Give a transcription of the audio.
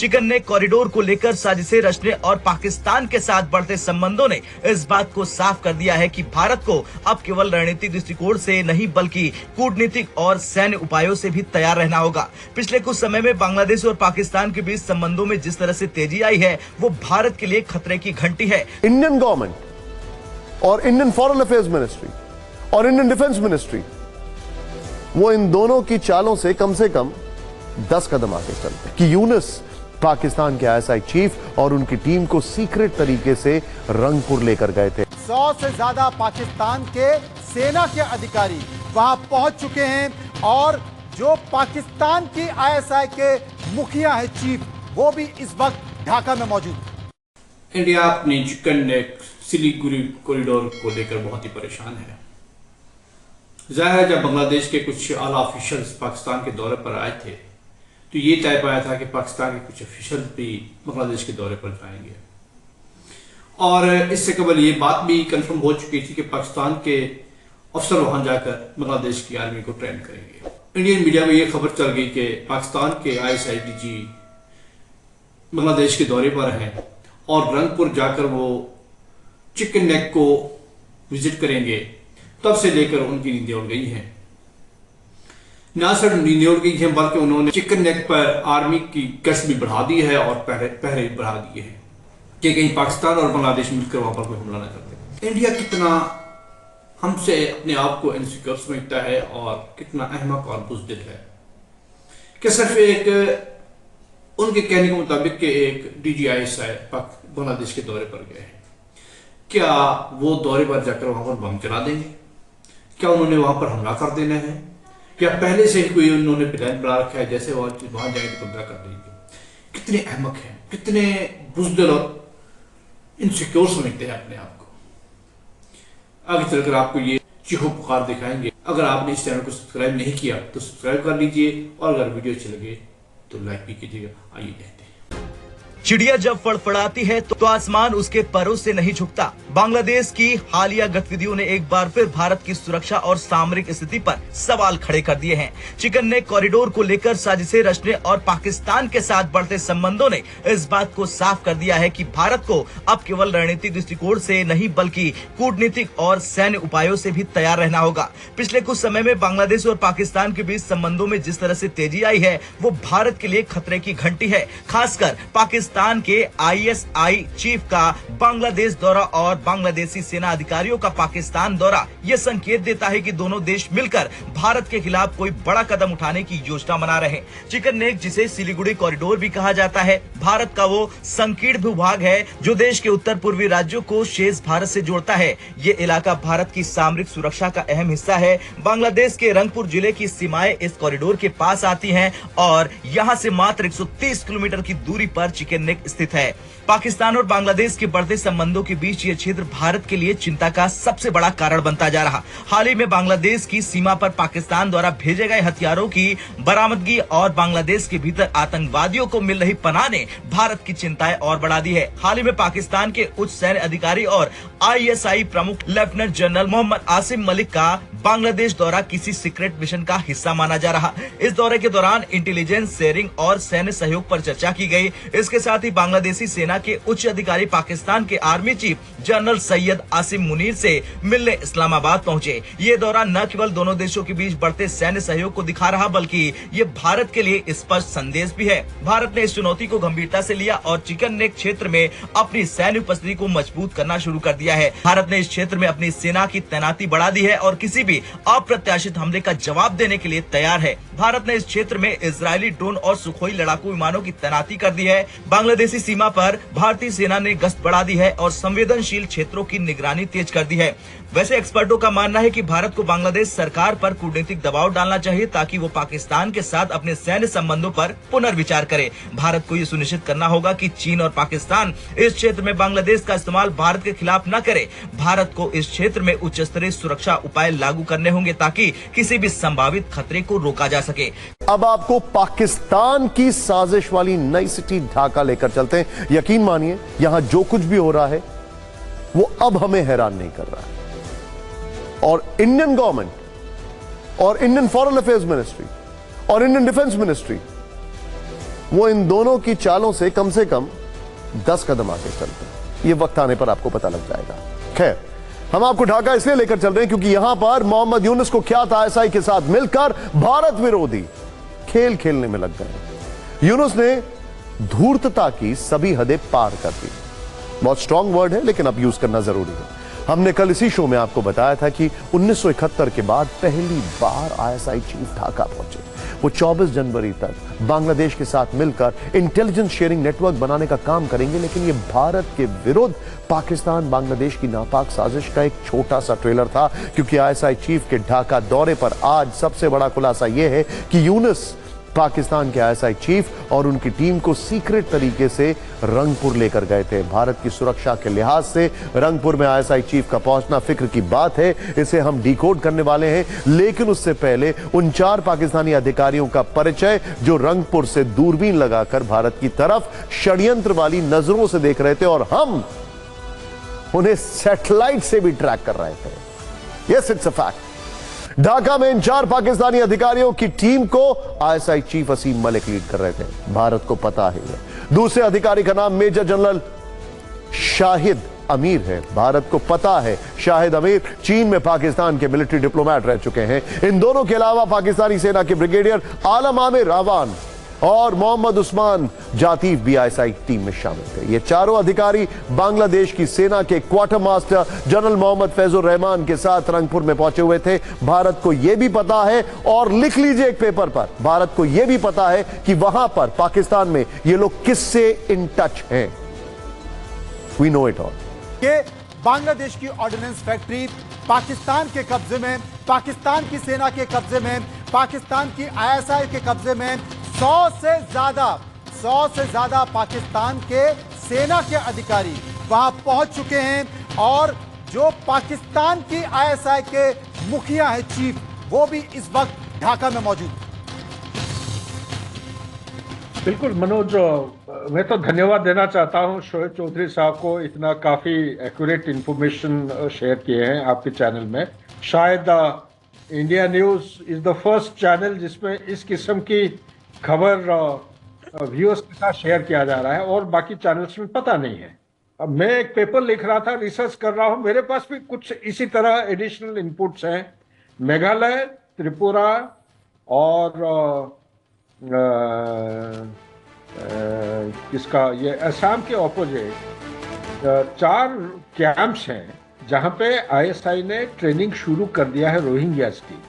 Chicken neck corridor को लेकर साजिशें रचने और पाकिस्तान के साथ बढ़ते संबंधों ने इस बात को साफ कर दिया है कि भारत को अब केवल रणनीतिक दृष्टिकोण से नहीं बल्कि कूटनीतिक और सैन्य उपायों से भी तैयार रहना होगा। पिछले कुछ समय में बांग्लादेश और पाकिस्तान के बीच संबंधों में जिस तरह से तेजी आई है वो भारत के लिए खतरे की घंटी है। इंडियन गवर्नमेंट और इंडियन फॉरेन अफेयर्स मिनिस्ट्री और इंडियन डिफेंस मिनिस्ट्री वो इन दोनों की चालों से कम 10 कदम आगे चलते कि यूनुस पाकिस्तान के आईएसआई चीफ और उनकी टीम को सीक्रेट तरीके से रंगपुर लेकर गए थे। 100 से ज्यादा पाकिस्तान के सेना के अधिकारी वहां पहुंच चुके हैं और जो पाकिस्तान की आईएसआई के मुखिया है चीफ, वो भी इस वक्त ढाका में मौजूद है। इंडिया अपनी चिकन नेक सिलीगुड़ी कॉरिडोर को लेकर बहुत ही परेशान है। जाहिर है, जब बांग्लादेश के कुछ आला ऑफिशियल्स पाकिस्तान के दौरे पर आए थे तो ये तय पाया था कि पाकिस्तान के कुछ ऑफिशियल भी बांग्लादेश के दौरे पर जाएंगे और इससे कबल ये बात भी कंफर्म हो चुकी थी कि पाकिस्तान के अफसर वहां जाकर बांग्लादेश की आर्मी को ट्रेन करेंगे। इंडियन मीडिया में ये खबर चल गई कि पाकिस्तान के आईएसआई डीजी बांग्लादेश के दौरे पर हैं और रंगपुर जाकर वो चिकन नेक को विजिट करेंगे। तब से लेकर उनकी नींदें उड़ गई हैं। न सिर्फ नींदें उड़ गई हैं बल्कि उन्होंने चिकन नेक पर आर्मी की गश्त भी बढ़ा दी है और पहरे बढ़ा दिए हैं कि कहीं पाकिस्तान और बांग्लादेश मिलकर वहां पर कोई हमला न करते। इंडिया कितना हमसे अपने आप को इनसिक्योर समझता है और कितना अहमक और बुज़दिल है कि सिर्फ एक उनके कहने के मुताबिक के एक DGISI बांग्लादेश के दौरे पर गए हैं। क्या वो दौरे पर जाकर वहां पर बम चला देंगे? क्या उन्होंने वहां पर हमला कर देना है या पहले से ही कोई उन्होंने प्लान बना रखा है जैसे वहां जाएंगे तो कब्जा कर देंगे? कितने अहमक हैं, कितने बुज़दिल और इनसिक्योर समझते हैं अपने आप को। आगे चलकर आपको ये चीखो पुकार दिखाएंगे। अगर आपने इस चैनल को सब्सक्राइब नहीं किया तो सब्सक्राइब कर लीजिए और अगर वीडियो अच्छी लगे तो लाइक भी कीजिएगा। आइए देखते हैं। चिड़िया जब फड़फड़ाती है तो आसमान उसके परों से नहीं झुकता। बांग्लादेश की हालिया गतिविधियों ने एक बार फिर भारत की सुरक्षा और सामरिक स्थिति पर सवाल खड़े कर दिए हैं। चिकन नेक कॉरिडोर को लेकर साजिशें रचने और पाकिस्तान के साथ बढ़ते संबंधों ने इस बात को साफ कर दिया है कि भारत को अब केवल रणनीतिक दृष्टिकोण से नहीं बल्कि कूटनीतिक और सैन्य उपायों से भी तैयार रहना होगा। पिछले कुछ समय में बांग्लादेश और पाकिस्तान के बीच संबंधों में जिस तरह से तेजी आई है वो भारत के लिए खतरे की घंटी है। खासकर पाकिस्तान के आईएसआई चीफ का बांग्लादेश दौरा और बांग्लादेशी सेना अधिकारियों का पाकिस्तान दौरा यह संकेत देता है कि दोनों देश मिलकर भारत के खिलाफ कोई बड़ा कदम उठाने की योजना बना रहे हैं। चिकन नेक, जिसे सिलीगुड़ी कॉरिडोर भी कहा जाता है, भारत का वो संकीर्ण भूभाग है जो देश के उत्तर पूर्वी राज्यों को शेष भारत से जोड़ता है। ये इलाका भारत की सामरिक सुरक्षा का अहम हिस्सा है। बांग्लादेश के रंगपुर जिले की सीमाएं इस कॉरिडोर के पास आती हैं और यहाँ से मात्र 130 किलोमीटर की दूरी पर चिकन नेक स्थित है। पाकिस्तान और बांग्लादेश के बढ़ते संबंधों के बीच ये क्षेत्र भारत के लिए चिंता का सबसे बड़ा कारण बनता जा रहा। हाल ही में बांग्लादेश की सीमा पर पाकिस्तान द्वारा भेजे गए हथियारों की बरामदगी और बांग्लादेश के भीतर आतंकवादियों को मिल रही पनाह ने भारत की चिंताएं और बढ़ा दी है। हाल ही में पाकिस्तान के उच्च सैन्य अधिकारी और आईएसआई प्रमुख लेफ्टिनेंट जनरल मोहम्मद आसिम मलिक का बांग्लादेश दौरा किसी सीक्रेट मिशन का हिस्सा माना जा रहा। इस दौरे के दौरान इंटेलिजेंस शेयरिंग और सैन्य सहयोग पर चर्चा की गई। इसके साथ ही बांग्लादेशी सेना के उच्च अधिकारी पाकिस्तान के army chief general Syed Asim Munir से मिलने इस्लामाबाद पहुंचे। ये दौरा न केवल दोनों देशों के बीच बढ़ते सैन्य सहयोग को दिखा रहा बल्कि ये भारत के लिए स्पष्ट संदेश भी है। भारत ने इस चुनौती को गंभीरता से लिया और चिकन नेक क्षेत्र में अपनी सैन्य उपस्थिति को मजबूत करना शुरू कर दिया है। भारत ने इस क्षेत्र में अपनी सेना की तैनाती बढ़ा दी है और किसी भी अप्रत्याशित हमले का जवाब देने के लिए तैयार है। भारत ने इस क्षेत्र में इजरायली ड्रोन और सुखोई लड़ाकू विमानों की तैनाती कर दी है। बांग्लादेशी सीमा पर भारतीय सेना ने गश्त बढ़ा दी है और संवेदनशील क्षेत्रों की निगरानी तेज कर दी है। वैसे एक्सपर्टों का मानना है कि भारत को बांग्लादेश सरकार पर कूटनीतिक दबाव डालना चाहिए ताकि वो पाकिस्तान के साथ अपने सैन्य संबंधों पर पुनर्विचार करे। भारत को ये सुनिश्चित करना होगा कि चीन और पाकिस्तान इस क्षेत्र में बांग्लादेश का इस्तेमाल भारत के खिलाफ न करे। भारत को इस क्षेत्र में उच्च स्तरीय सुरक्षा उपाय लागू करने होंगे ताकि किसी भी संभावित खतरे को रोका जा सके। अब आपको पाकिस्तान की साजिश वाली नई सिटी ढाका लेकर चलते हैं। यकीन मानिए, यहां जो कुछ भी हो रहा है वो अब हमें हैरान नहीं कर रहा है। और इंडियन गवर्नमेंट और इंडियन फॉरेन अफेयर्स मिनिस्ट्री और इंडियन डिफेंस मिनिस्ट्री वो इन दोनों की चालों से कम 10 कदम आगे चलते हैं। ये वक्त आने पर आपको पता लग जाएगा। खैर, हम आपको ढाका इसलिए लेकर चल रहे हैं क्योंकि यहां पर मोहम्मद यूनुस को ख्यात आईएसआई के साथ मिलकर भारत विरोधी खेल खेलने में लग गए। यूनुस ने धूर्तता की सभी हदें पार कर दी। बहुत स्ट्रांग वर्ड है, लेकिन अब यूज करना जरूरी है। हमने कल इसी शो में आपको बताया था कि 1971 के बाद पहली बार आईएसआई चीफ ढाका पहुंचे। वो 24 जनवरी तक बांग्लादेश के साथ मिलकर इंटेलिजेंस शेयरिंग नेटवर्क बनाने का काम करेंगे, लेकिन ये भारत के विरुद्ध पाकिस्तान बांग्लादेश की नापाक साजिश का एक छोटा सा ट्रेलर था, क्योंकि आईएसआई चीफ के ढाका दौरे पर आज सबसे बड़ा खुलासा यह है कि यूनुस पाकिस्तान के आईएसआई चीफ और उनकी टीम को सीक्रेट तरीके से रंगपुर लेकर गए थे। भारत की सुरक्षा के लिहाज से रंगपुर में आईएसआई चीफ का पहुंचना फिक्र की बात है, इसे हम डिकोड करने वाले हैं। लेकिन उससे पहले उन 4 पाकिस्तानी अधिकारियों का परिचय जो रंगपुर से दूरबीन लगाकर भारत की तरफ षड्यंत्र वाली नजरों से देख रहे थे और हम उन्हें सैटेलाइट से भी ट्रैक कर रहे थे। Yes, it's a fact. Dhaka में इन 4 पाकिस्तानी अधिकारियों की टीम को आईएसआई चीफ असीम मलिक लीड कर रहे थे। भारत को पता है। दूसरे अधिकारी का नाम मेजर जनरल शाहिद अमीर है। भारत को पता है शाहिद अमीर चीन में पाकिस्तान के मिलिट्री डिप्लोमेट रह चुके हैं। इन दोनों के अलावा पाकिस्तानी सेना के ब्रिगेडियर आलम आमिर रावान और मोहम्मद उस्मान जातीफ भी आईएसआई टीम में शामिल थे। ये चारों अधिकारी बांग्लादेश की सेना के quartermaster general Mohammad Faizur Rahman के साथ रंगपुर में पहुंचे हुए थे। भारत को यह भी पता है, और लिख लीजिए एक पेपर पर, भारत को यह भी पता है कि वहां पर पाकिस्तान में ये लोग किससे इन टच हैं। We know it all. कि बांग्लादेश की ऑर्डिनेंस फैक्ट्री पाकिस्तान के कब्जे में, पाकिस्तान की सेना के कब्जे में, पाकिस्तान की आईएसआई के कब्जे में। 100 से ज्यादा पाकिस्तान के सेना के अधिकारी वहां पहुंच चुके हैं, और जो पाकिस्तान की आईएसआई के मुखिया है, चीफ, वो भी इस वक्त ढाका में मौजूद है। बिल्कुल मनोज, मैं तो धन्यवाद देना चाहता हूं शोएब चौधरी साहब को, इतना काफी एक्यूरेट इंफॉर्मेशन शेयर किए हैं आपके चैनल में। शायद India news is the first channel जिसमें इस किस्म की खबर व्यूअर्स के साथ शेयर किया जा रहा है, और बाकी चैनल्स में पता नहीं है। अब मैं एक पेपर लिख रहा था, रिसर्च कर रहा हूं, मेरे पास भी कुछ इसी तरह एडिशनल इनपुट्स हैं। मेघालय, त्रिपुरा और किसका ये असम के ऑपोजिट 4 कैंप्स हैं जहां पे आईएसआई ने ट्रेनिंग शुरू कर दिया है रोहिंग्यास की।